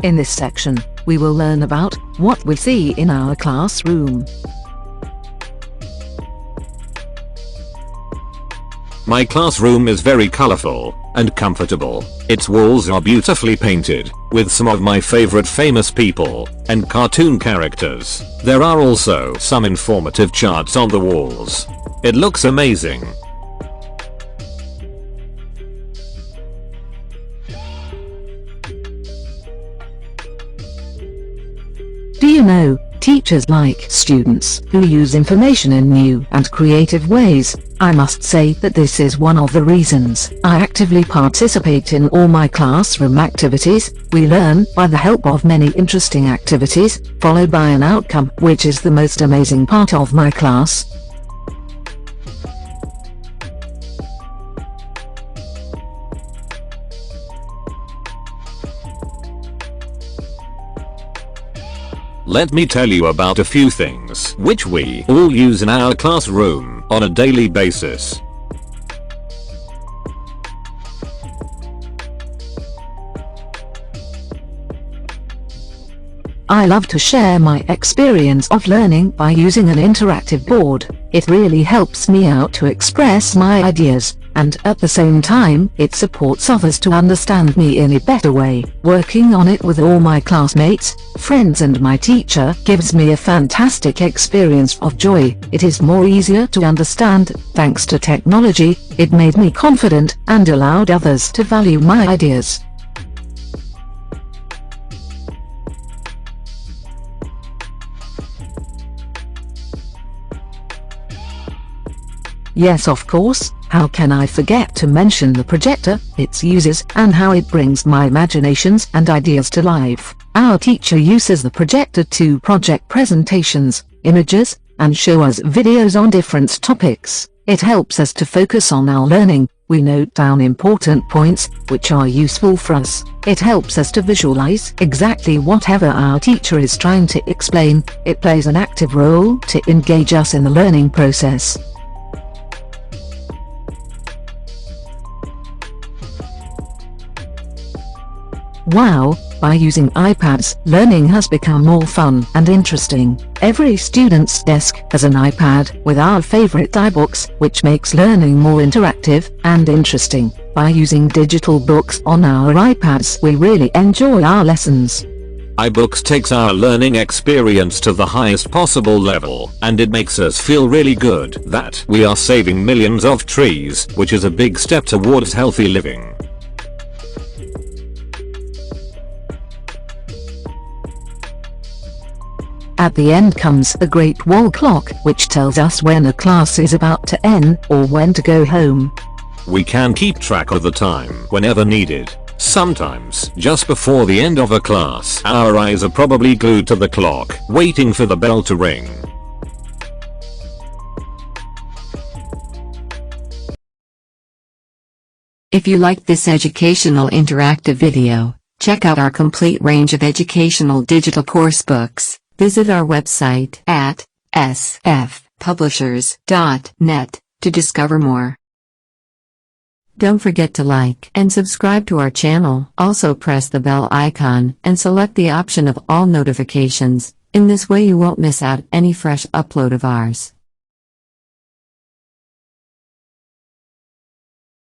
In this section, we will learn about what we see in our classroom. My classroom is very colorful and comfortable. Its walls are beautifully painted with some of my favorite famous people and cartoon characters. There are also some informative charts on the walls. It looks amazing. Do you know, teachers like students who use information in new and creative ways. I must say that this is one of the reasons I actively participate in all my classroom activities. We learn by the help of many interesting activities, followed by an outcome, which is the most amazing part of my class. Let me tell you about a few things which we all use in our classroom on a daily basis. I love to share my experience of learning by using an interactive board. It really helps me out to express my ideas, and at the same time, it supports others to understand me in a better way. Working on it with all my classmates, friends and my teacher gives me a fantastic experience of joy. It is more easier to understand. Thanks to technology, it made me confident and allowed others to value my ideas. Yes, of course, how can I forget to mention the projector, its uses, and how it brings my imaginations and ideas to life. Our teacher uses the projector to project presentations, images, and show us videos on different topics. It helps us to focus on our learning. We note down important points, which are useful for us. It helps us to visualize exactly whatever our teacher is trying to explain. It plays an active role to engage us in the learning process. Wow, by using iPads, learning has become more fun and interesting. Every student's desk has an iPad with our favorite eBooks, which makes learning more interactive and interesting. By using digital books on our iPads, we really enjoy our lessons. eBooks takes our learning experience to the highest possible level, and it makes us feel really good that we are saving millions of trees, which is a big step towards healthy living. At the end comes a great wall clock, which tells us when a class is about to end or when to go home. We can keep track of the time whenever needed. Sometimes, just before the end of a class, our eyes are probably glued to the clock, waiting for the bell to ring. If you liked this educational interactive video, check out our complete range of educational digital course books. Visit our website at sfpublishers.net to discover more. Don't forget to like and subscribe to our channel. Also press the bell icon and select the option of all notifications. In this way you won't miss out any fresh upload of ours.